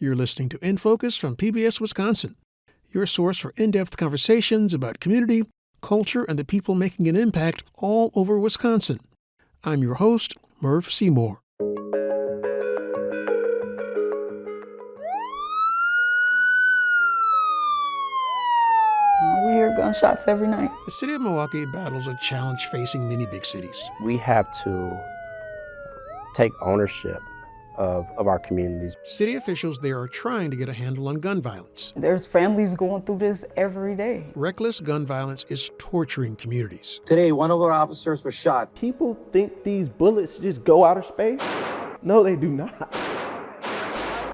You're listening to In Focus from PBS Wisconsin, your source for in-depth conversations about community, culture, and the people making an impact all over Wisconsin. I'm your host, Murph Seymour. We hear gunshots every night. The city of Milwaukee battles a challenge facing many big cities. We have to take ownership of our communities. City officials there are trying to get a handle on gun violence. There's families going through this every day. Reckless gun violence is torturing communities. Today, one of our officers was shot. People think these bullets just go outer space. No, they do not.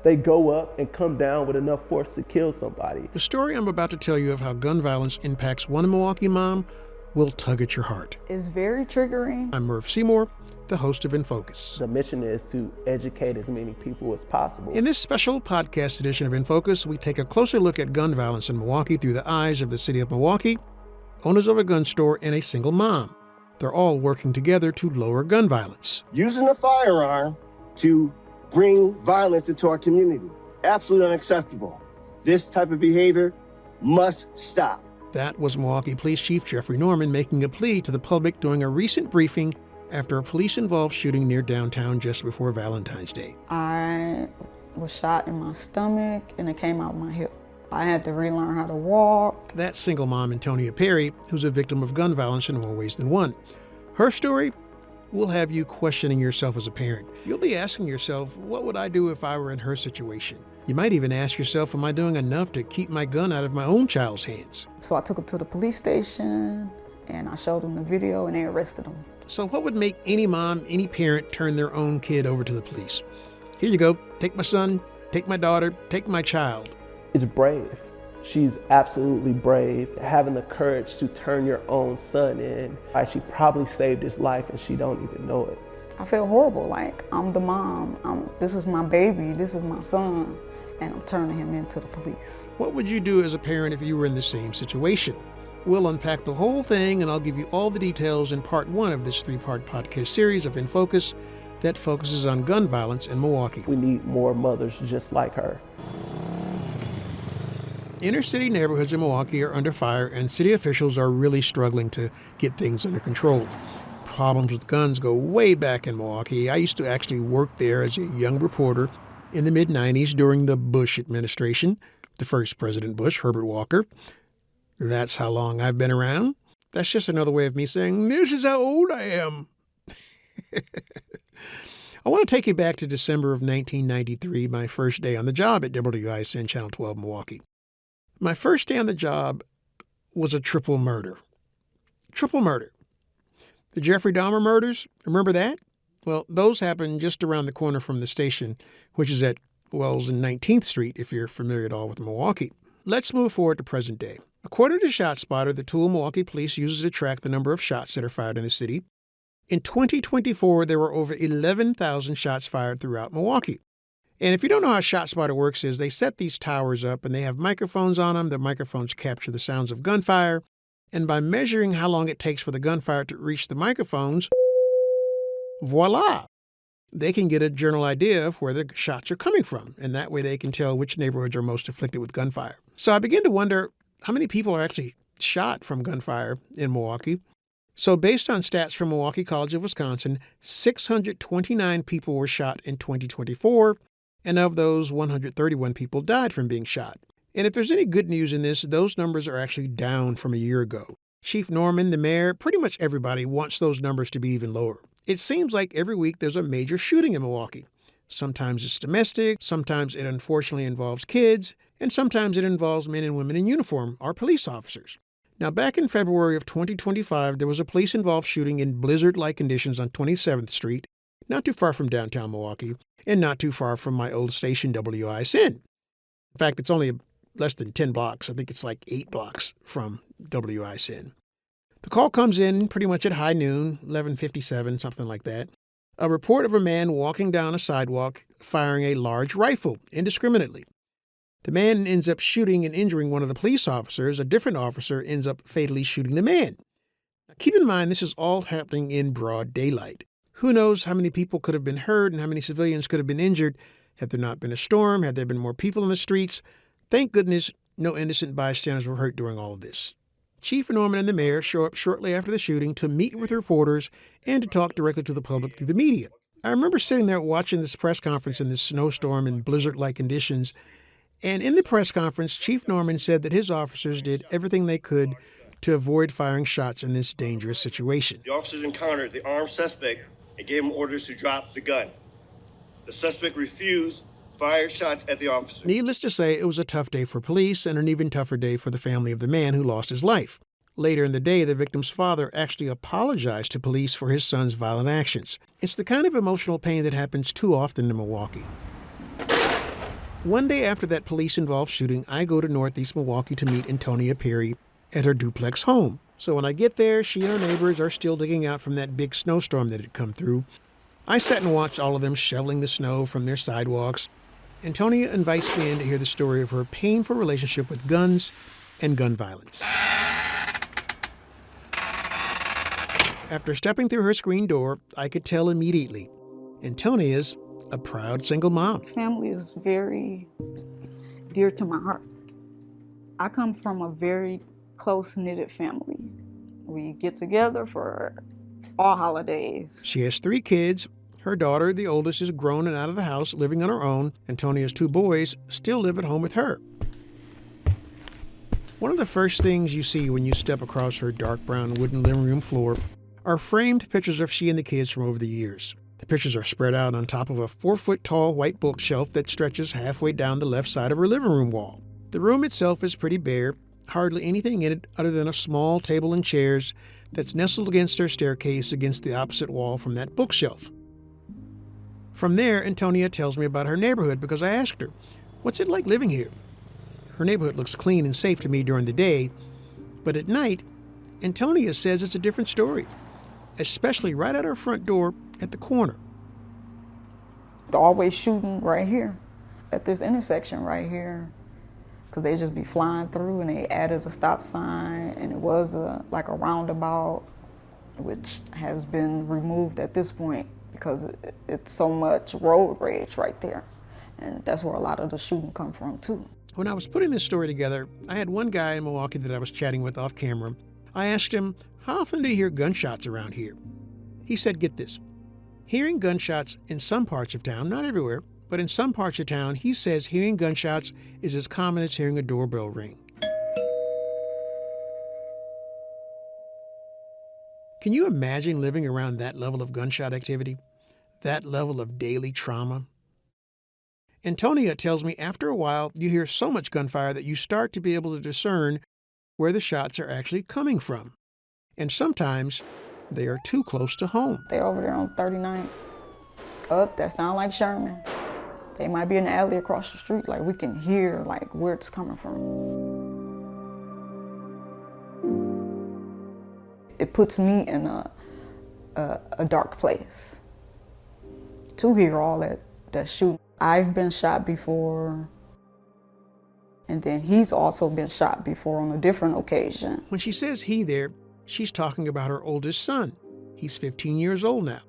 They go up and come down with enough force to kill somebody. The story I'm about to tell you of how gun violence impacts one Milwaukee mom will tug at your heart. It's very triggering. I'm Murph Seymour, the host of In Focus. The mission is to educate as many people as possible. In this special podcast edition of In Focus, we take a closer look at gun violence in Milwaukee through the eyes of the city of Milwaukee, owners of a gun store, and a single mom. They're all working together to lower gun violence. Using a firearm to bring violence into our community. Absolutely unacceptable. This type of behavior must stop. That was Milwaukee Police Chief Jeffrey Norman making a plea to the public during a recent briefing after a police-involved shooting near downtown just before Valentine's Day. I was shot in my stomach and it came out my hip. I had to relearn how to walk. That's single mom Antonia Perry, who's a victim of gun violence in more ways than one. Her story will have you questioning yourself as a parent. You'll be asking yourself, what would I do if I were in her situation? You might even ask yourself, am I doing enough to keep my gun out of my own child's hands? So I took him to the police station and I showed them the video and they arrested him. So what would make any mom, any parent turn their own kid over to the police? Here you go, take my son, take my daughter, take my child. It's brave. She's absolutely brave. Having the courage to turn your own son in. She probably saved his life and she don't even know it. I feel horrible, like I'm the mom. This is my baby, this is my son, and I'm turning him into the police. What would you do as a parent if you were in the same situation? We'll unpack the whole thing and I'll give you all the details in part one of this 3-part podcast series of In Focus that focuses on gun violence in Milwaukee. We need more mothers just like her. Inner city neighborhoods in Milwaukee are under fire and city officials are really struggling to get things under control. Problems with guns go way back in Milwaukee. I used to actually work there as a young reporter in the mid-90s during the Bush administration, the first President Bush, Herbert Walker. That's how long I've been around. That's just another way of me saying, this is how old I am. I want to take you back to December of 1993, my first day on the job at WISN Channel 12 Milwaukee. My first day on the job was a triple murder. Triple murder. The Jeffrey Dahmer murders, remember that? Well, those happened just around the corner from the station, which is at Wells and 19th Street, if you're familiar at all with Milwaukee. Let's move forward to present day. According to ShotSpotter, the tool Milwaukee Police uses to track the number of shots that are fired in the city. In 2024, there were over 11,000 shots fired throughout Milwaukee. And if you don't know how ShotSpotter works is they set these towers up and they have microphones on them. The microphones capture the sounds of gunfire. And by measuring how long it takes for the gunfire to reach the microphones, voila, they can get a general idea of where the shots are coming from. And that way they can tell which neighborhoods are most afflicted with gunfire. So I begin to wonder how many people are actually shot from gunfire in Milwaukee. So based on stats from Milwaukee College of Wisconsin, 629 people were shot in 2024. And of those, 131 people died from being shot. And if there's any good news in this, those numbers are actually down from a year ago. Chief Norman, the mayor, pretty much everybody wants those numbers to be even lower. It seems like every week there's a major shooting in Milwaukee. Sometimes it's domestic, sometimes it unfortunately involves kids, and sometimes it involves men and women in uniform, our police officers. Now, back in February of 2025, there was a police-involved shooting in blizzard-like conditions on 27th Street, not too far from downtown Milwaukee, and not too far from my old station, WISN. In fact, it's only less than 10 blocks. I think it's like 8 blocks from WISN. The call comes in pretty much at high noon, 11:57, something like that. A report of a man walking down a sidewalk firing a large rifle indiscriminately. The man ends up shooting and injuring one of the police officers. A different officer ends up fatally shooting the man. Now, keep in mind, this is all happening in broad daylight. Who knows how many people could have been hurt and how many civilians could have been injured Had there not been a storm, had there been more people in the streets, thank goodness no innocent bystanders were hurt during all of this. Chief Norman and the mayor show up shortly after the shooting to meet with reporters and to talk directly to the public through the media. I remember sitting there watching this press conference in this snowstorm and blizzard-like conditions, and in the press conference, Chief Norman said that his officers did everything they could to avoid firing shots in this dangerous situation. The officers encountered the armed suspect and gave him orders to drop the gun. The suspect refused, fired shots at the officer. Needless to say, it was a tough day for police and an even tougher day for the family of the man who lost his life. Later in the day, the victim's father actually apologized to police for his son's violent actions. It's the kind of emotional pain that happens too often in Milwaukee. One day after that police-involved shooting, I go to Northeast Milwaukee to meet Antonia Perry at her duplex home. So when I get there, she and her neighbors are still digging out from that big snowstorm that had come through. I sat and watched all of them shoveling the snow from their sidewalks. Antonia invites me in to hear the story of her painful relationship with guns and gun violence. After stepping through her screen door, I could tell immediately, Antonia's a proud single mom. Family is very dear to my heart. I come from a very close-knitted family. We get together for all holidays. She has 3 kids. Her daughter, the oldest, is grown and out of the house, living on her own. Antonia's 2 boys still live at home with her. One of the first things you see when you step across her dark brown wooden living room floor are framed pictures of she and the kids from over the years. The pictures are spread out on top of a 4-foot-tall white bookshelf that stretches halfway down the left side of her living room wall. The room itself is pretty bare, hardly anything in it other than a small table and chairs that's nestled against her staircase against the opposite wall from that bookshelf. From there, Antonia tells me about her neighborhood because I asked her, what's it like living here? Her neighborhood looks clean and safe to me during the day, but at night, Antonia says it's a different story, especially right at her front door at the corner. They're always shooting right here, at this intersection right here, because they just be flying through, and they added a stop sign, and it was like a roundabout, which has been removed at this point because it's so much road rage right there. And that's where a lot of the shooting come from too. When I was putting this story together, I had one guy in Milwaukee that I was chatting with off camera. I asked him, how often do you hear gunshots around here? He said, get this, hearing gunshots in some parts of town, not everywhere, but in some parts of town, he says hearing gunshots is as common as hearing a doorbell ring. Can you imagine living around that level of gunshot activity? That level of daily trauma? Antonia tells me after a while, you hear so much gunfire that you start to be able to discern where the shots are actually coming from. And sometimes they are too close to home. They're over there on 39th. Up, that sound like Sherman. They might be in the alley across the street, like we can hear like where it's coming from. It puts me in a dark place to hear all that shooting. I've been shot before, and then he's also been shot before on a different occasion. When she says he there, she's talking about her oldest son. He's 15 years old now.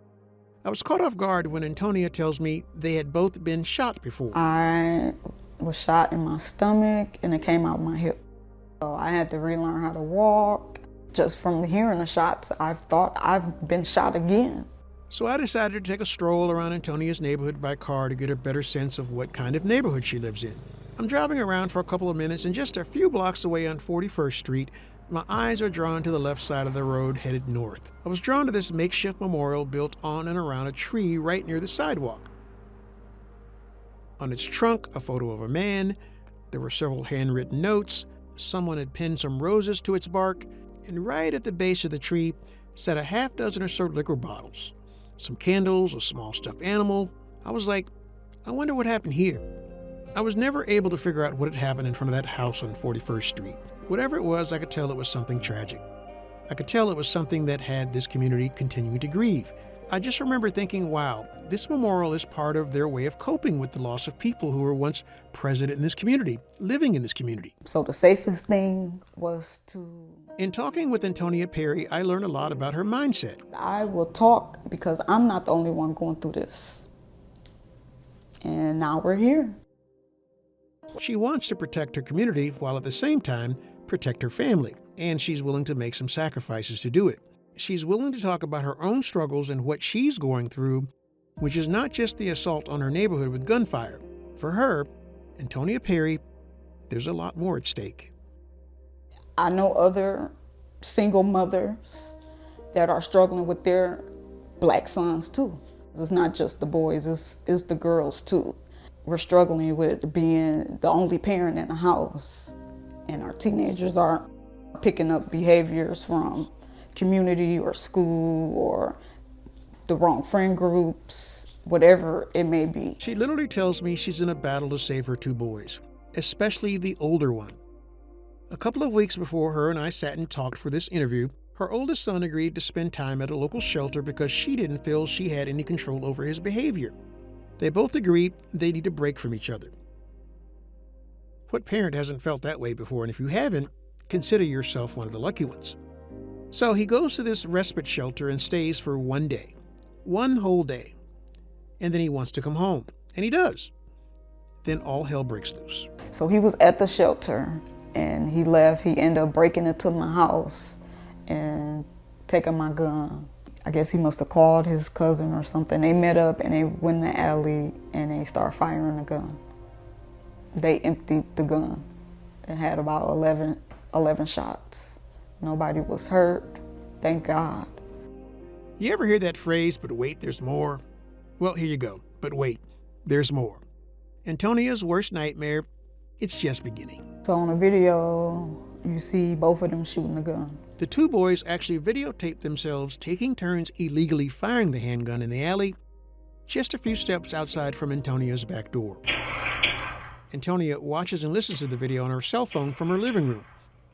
I was caught off guard when Antonia tells me they had both been shot before. I was shot in my stomach and it came out my hip. So I had to relearn how to walk. Just from hearing the shots, I've thought I've been shot again. So I decided to take a stroll around Antonia's neighborhood by car to get a better sense of what kind of neighborhood she lives in. I'm driving around for a couple of minutes, and just a few blocks away on 41st Street, my eyes are drawn to the left side of the road headed north. I was drawn to this makeshift memorial built on and around a tree right near the sidewalk. On its trunk, a photo of a man. There were several handwritten notes. Someone had pinned some roses to its bark. And right at the base of the tree sat a half dozen or so liquor bottles, some candles, a small stuffed animal. I was like, I wonder what happened here. I was never able to figure out what had happened in front of that house on 41st Street. Whatever it was, I could tell it was something tragic. I could tell it was something that had this community continuing to grieve. I just remember thinking, wow, this memorial is part of their way of coping with the loss of people who were once present in this community, living in this community. So the safest thing was to... In talking with Antonia Perry, I learned a lot about her mindset. I will talk because I'm not the only one going through this. And now we're here. She wants to protect her community while at the same time protect her family, and she's willing to make some sacrifices to do it. She's willing to talk about her own struggles and what she's going through, which is not just the assault on her neighborhood with gunfire. For her, Antonia Perry, there's a lot more at stake. I know other single mothers that are struggling with their black sons too. It's not just the boys, it's the girls too. We're struggling with being the only parent in the house, and our teenagers are picking up behaviors from community or school or the wrong friend groups, whatever it may be. She literally tells me she's in a battle to save her 2 boys, especially the older one. A couple of weeks before her and I sat and talked for this interview, her oldest son agreed to spend time at a local shelter because she didn't feel she had any control over his behavior. They both agreed they need a break from each other. What parent hasn't felt that way before? And if you haven't, consider yourself one of the lucky ones. So he goes to this respite shelter and stays for 1 day, 1 whole day. And then he wants to come home, and he does. Then all hell breaks loose. So he was at the shelter and he left. He ended up breaking into my house and taking my gun. I guess he must have called his cousin or something. They met up and they went in the alley and they started firing the gun. They emptied the gun. It had about 11 shots. Nobody was hurt, thank God. You ever hear that phrase, but wait, there's more? Well, here you go. But wait, there's more. Antonia's worst nightmare, it's just beginning. So on the video, you see both of them shooting the gun. The 2 boys actually videotaped themselves taking turns illegally firing the handgun in the alley, just a few steps outside from Antonia's back door. Antonia watches and listens to the video on her cell phone from her living room.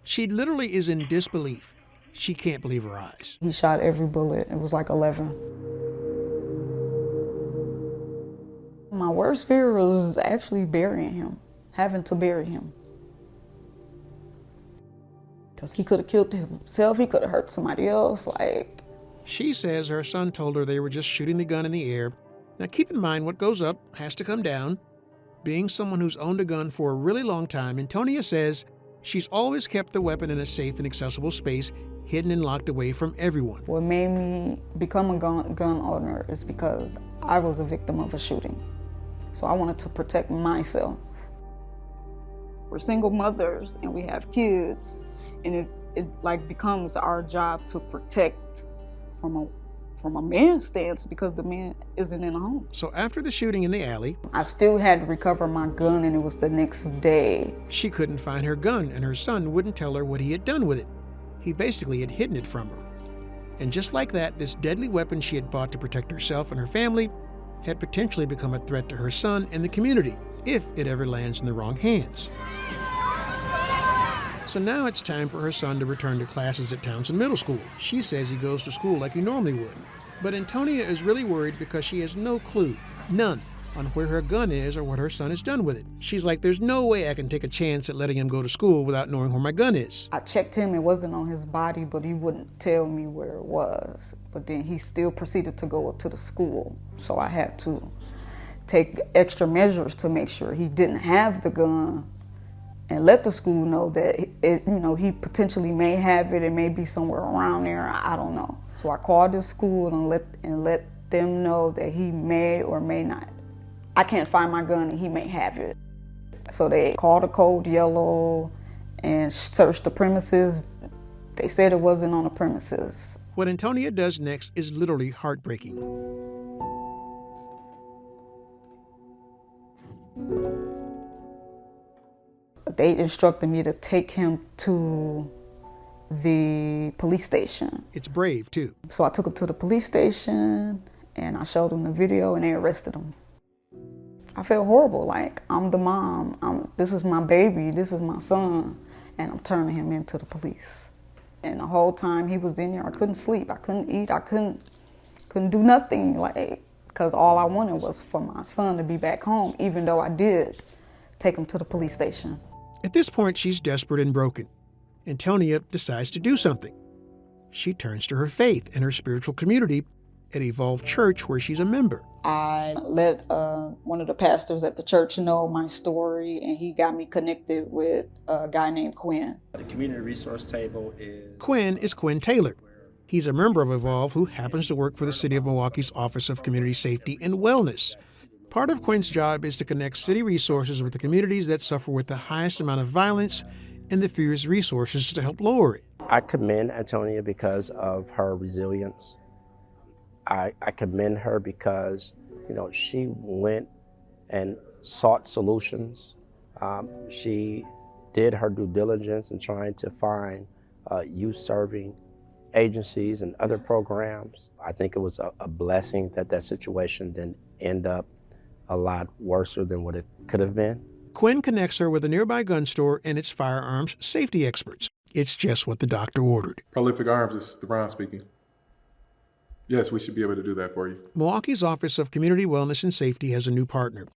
She literally is in disbelief. She can't believe her eyes. He shot every bullet. It was like 11. My worst fear was actually burying him, having to bury him. Because he could have killed himself, he could have hurt somebody else, She says her son told her they were just shooting the gun in the air. Now keep in mind, what goes up has to come down. Being someone who's owned a gun for a really long time, Antonia says she's always kept the weapon in a safe and accessible space, hidden and locked away from everyone. What made me become a gun owner is because I was a victim of a shooting. So I wanted to protect myself. We're single mothers and we have kids, and it becomes our job to protect from a man's stance because the man isn't in the home. So after the shooting in the alley, I still had to recover my gun, and it was the next day. she couldn't find her gun, and her son wouldn't tell her what he had done with it. He basically had hidden it from her. And just like that, this deadly weapon she had bought to protect herself and her family had potentially become a threat to her son and the community, if it ever lands in the wrong hands. So now it's time for her son to return to classes at Townsend Middle School. She says he goes to school like he normally would. But Antonia is really worried because she has no clue, none, on where her gun is or what her son has done with it. She's like, there's no way I can take a chance at letting him go to school without knowing where my gun is. I checked him, it wasn't on his body, but he wouldn't tell me where it was. But then he still proceeded to go up to the school. So I had to take extra measures to make sure he didn't have the gun and let the school know that he potentially may have it. It may be somewhere around there. I don't know. So I called the school and let them know that he may or may not. I can't find my gun and he may have it. So they called a code yellow and searched the premises. They said it wasn't on the premises. What Antonia does next is literally heartbreaking. They instructed me to take him to the police station. It's brave, too. So I took him to the police station and I showed them the video and they arrested him. I felt horrible, like I'm the mom, this is my baby, this is my son, and I'm turning him into the police. And the whole time he was in there, I couldn't sleep, I couldn't eat, I couldn't do nothing, because all I wanted was for my son to be back home, even though I did take him to the police station. At this point, she's desperate and broken. Antonia decides to do something. She turns to her faith and her spiritual community at Evolve Church, where she's a member. I let one of the pastors at the church know my story, and he got me connected with a guy named Quinn. The community resource table is... Quinn is Quinn Taylor. He's a member of Evolve who happens to work for the City of Milwaukee's Office of Community Safety and Wellness. Part of Quinn's job is to connect city resources with the communities that suffer with the highest amount of violence and the fewest resources to help lower it. I commend Antonia because of her resilience. I commend her because, she went and sought solutions. She did her due diligence in trying to find youth-serving agencies and other programs. I think it was a blessing that situation didn't end up a lot worse than what it could have been. Quinn connects her with a nearby gun store and its firearms safety experts. It's just what the doctor ordered. Prolific Arms, this is Theron speaking. Yes, we should be able to do that for you. Milwaukee's Office of Community Wellness and Safety has a new partner.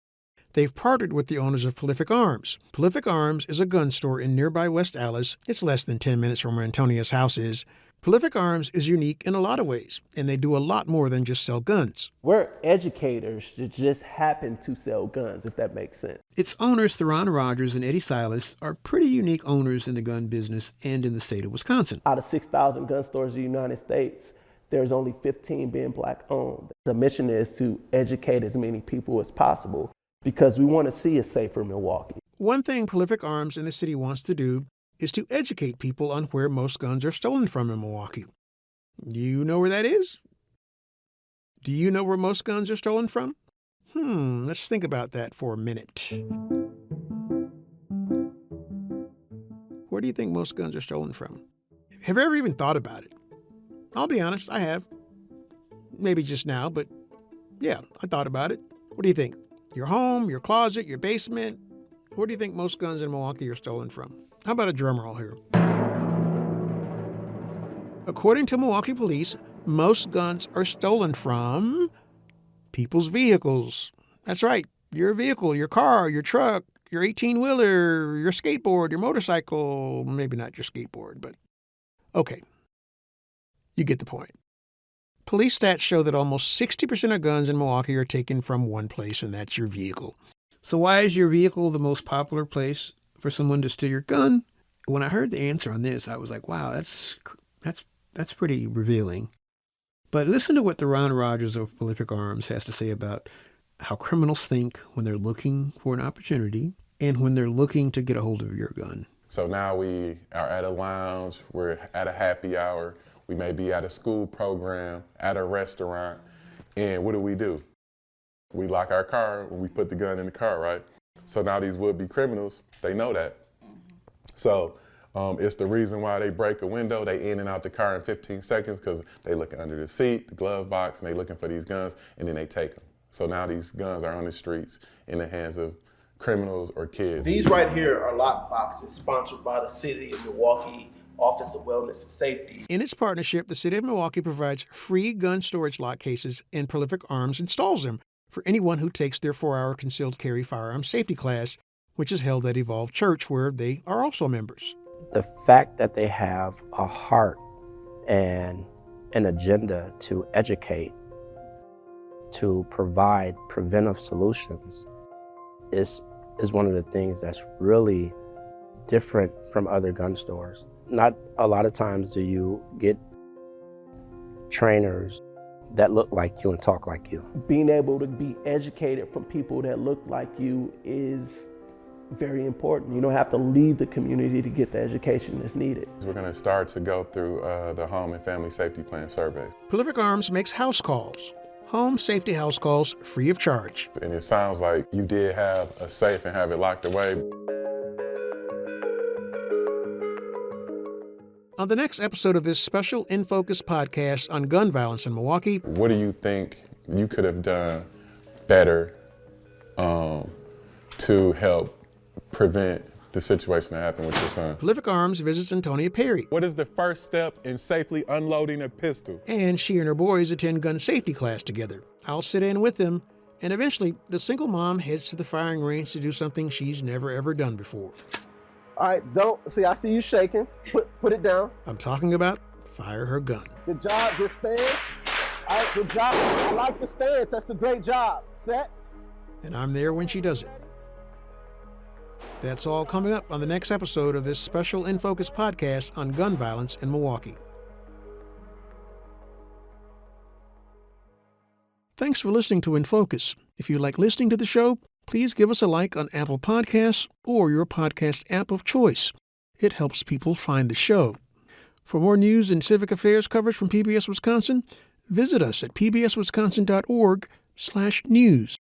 They've partnered with the owners of Prolific Arms. Prolific Arms is a gun store in nearby West Allis. It's less than 10 minutes from where Antonia's house is. Prolific Arms is unique in a lot of ways, and they do a lot more than just sell guns. We're educators that just happen to sell guns, if that makes sense. Its owners, Theron Rogers and Eddie Silas, are pretty unique owners in the gun business and in the state of Wisconsin. Out of 6,000 gun stores in the United States, there's only 15 being Black owned. The mission is to educate as many people as possible because we want to see a safer Milwaukee. One thing Prolific Arms and the city wants to do is to educate people on where most guns are stolen from in Milwaukee. Do you know where that is? Do you know where most guns are stolen from? Let's think about that for a minute. Where do you think most guns are stolen from? Have you ever even thought about it? I'll be honest, I have. Maybe just now, but yeah, I thought about it. What do you think? Your home, your closet, your basement? Where do you think most guns in Milwaukee are stolen from? How about a drum roll here? According to Milwaukee police, most guns are stolen from people's vehicles. That's right, your vehicle, your car, your truck, your 18-wheeler, your skateboard, your motorcycle. Maybe not your skateboard, but okay. You get the point. Police stats show that almost 60% of guns in Milwaukee are taken from one place, and that's your vehicle. So why is your vehicle the most popular place for someone to steal your gun? When I heard the answer on this, I was like, wow, that's pretty revealing. But listen to what Theron Rogers of Prolific Arms has to say about how criminals think when they're looking for an opportunity and when they're looking to get a hold of your gun. So now we are at a lounge, we're at a happy hour, we may be at a school program, at a restaurant, and what do? We lock our car when we put the gun in the car, right? So now these would-be criminals, they know that. So it's the reason why they break a window, they in and out the car in 15 seconds because they looking under the seat, the glove box, and they looking for these guns, and then they take them. So now these guns are on the streets in the hands of criminals or kids. These right here are lock boxes sponsored by the City of Milwaukee Office of Wellness and Safety. In its partnership, the City of Milwaukee provides free gun storage lock cases, and Prolific Arms installs them for anyone who takes their 4-hour concealed carry firearm safety class, which is held at Evolve Church, where they are also members. The fact that they have a heart and an agenda to educate, to provide preventive solutions, is one of the things that's really different from other gun stores. Not a lot of times do you get trainers that look like you and talk like you. Being able to be educated from people that look like you is very important. You don't have to leave the community to get the education that's needed. We're going to start to go through the Home and Family Safety Plan survey. Prolific Arms makes house calls, home safety house calls, free of charge. And it sounds like you did have a safe and have it locked away. On the next episode of this special In Focus podcast on gun violence in Milwaukee, what do you think you could have done better to help prevent the situation that happened with your son? Prolific Arms visits Antonia Perry. What is the first step in safely unloading a pistol? And she and her boys attend gun safety class together. I'll sit in with them, and eventually the single mom heads to the firing range to do something she's never ever done before. All right, I see you shaking. Put it down. I'm talking about fire her gun. Good job, just stand. All right, good job. I like the stance. That's a great job. Set. And I'm there when she does it. That's all coming up on the next episode of this special In Focus podcast on gun violence in Milwaukee. Thanks for listening to In Focus. If you like listening to the show, please give us a like on Apple Podcasts or your podcast app of choice. It helps people find the show. For more news and civic affairs coverage from PBS Wisconsin, visit us at pbswisconsin.org/news.